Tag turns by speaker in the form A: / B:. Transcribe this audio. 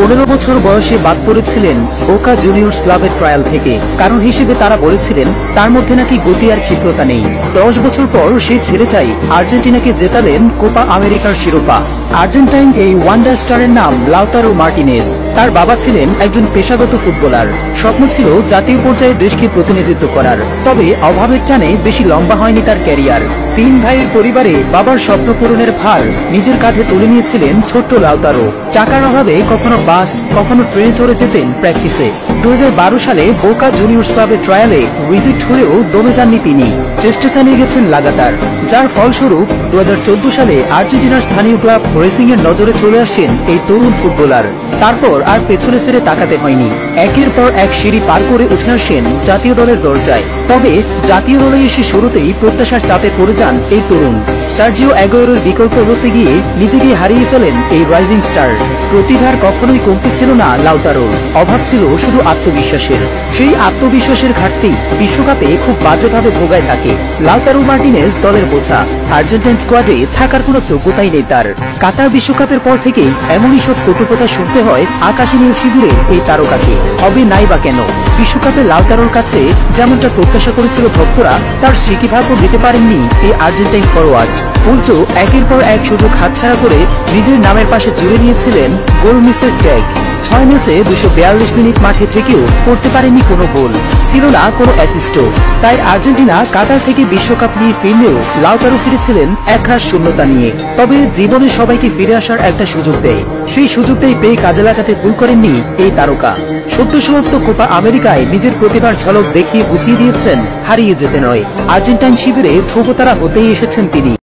A: 15 বছর বয়সে বাদ পড়েছিলেন বোকা জুনিয়র্স ক্লাবের ট্রায়াল থেকে। কারণ হিসেবে তারা বলেছিলেন তার মধ্যে নাকি গতি আর ক্ষিপ্রতা নেই। 10 বছর পর সেই ছেলেটাই আর্জেন্টিনাকে জেতালেন কোপা আমেরিকার শিরোপা। আর্জেন্টাইন এই ওয়ান্ডার স্টারের নাম লাউতারো মার্টিনেজ। তার বাবা ছিলেন একজন পেশাগত ফুটবলার। স্বপ্ন ছিল জাতীয় পর্যায়ে দেশকে প্রতিনিধিত্ব করার। তবে অভাবের টানে বেশি লম্বা হয়নি তার ক্যারিয়ার। 3 ভাইয়ের পরিবারে বাবার স্বপ্ন পূরণের ভার নিজের কাঁধে তুলে নিয়েছিলেন ছোট্ট লাউতারো। টাকার অভাবে কখনো বাস কখনো ট্রেনে চড়ে যেতেন প্র্যাকটিসে। 2012 সালে বোকা জুনিয়র্স ক্লাবের ট্রায়ালে রিজেক্ট হয়েও দমে যাননি তিনি। চেষ্টা চালিয়ে গেছেন লাগাতার, যার ফলস্বরূপ 2014 সালে আর্জেন্টিনার স্থানীয় ক্লাব রেসিং এর নজরে চলে আসেন এই তরুণ ফুটবলার। তারপর আর পেছনে ফিরে তাকাতে হয়নি। একের পর এক সিঁড়ি পার করে উঠে আসেন জাতীয় দলের দরজায়। তবে জাতীয় দলে এসে শুরুতেই প্রত্যাশার চাপে পড়ে যান এই তরুণ। সার্জিও অ্যাগুয়েরোর বিকল্প হতে গিয়ে নিজেকে হারিয়ে ফেলেন এই রাইজিং স্টার। প্রতিভার কখনোই কমতি ছিল না লাউতারোর, অভাব ছিল শুধু আত্মবিশ্বাসের। সেই আত্মবিশ্বাসের ঘাটতি বিশ্বকাপে খুব বাজেভাবে ভোগায় থাকে। লাউতারো মার্টিনেজ দলের বোঝা, আর্জেন্টাইন স্কোয়াডে থাকার কোনো যোগ্যতাই নেই তার। কাতার বিশ্বকাপের পর থেকেই এমনই সব কটু কথা শুনতে হয় আকাশী নীল শিবিরে এই তারকাকে। হবে নাই বা কেন, বিশ্বকাপে লাউতারোর কাছে যেমনটা প্রত্যাশা করেছিল ভক্তরা, তার স্মৃতিভাগও দিতে পারেননি এই আর্জেন্টাইন ফরওয়ার্ড। উল্টো একের পর এক সুযোগ হাতছাড়া করে নিজের নামের পাশে জুড়ে নিয়েছিলেন গোল মিসের ট্যাগ। 6 ম্যাচে 242 মিনিট মাঠে থেকেও করতে পারেনি কোনো গোল, ছিল না কোনো অ্যাসিস্টও। তাই আর্জেন্টিনা কাতার থেকে বিশ্বকাপ নিয়ে ফিরলেও লাউতারো ফিরেছিলেন একরাশ শূন্যতা নিয়ে। তবে জীবনে সবাইকে ফিরে আসার একটা সুযোগ দেয়, সেই সুযোগটাই পেয়ে কাজে লাগাতে ভুল করেননি এই তারকা। সদ্য সমাপ্ত কোপা আমেরিকায় নিজের প্রতিভার ঝলক দেখিয়ে বুঝিয়ে দিয়েছেন হারিয়ে যেতে নয়। আর্জেন্টাইন শিবিরে ধ্রুবতারা হতেই এসেছেন তিনি।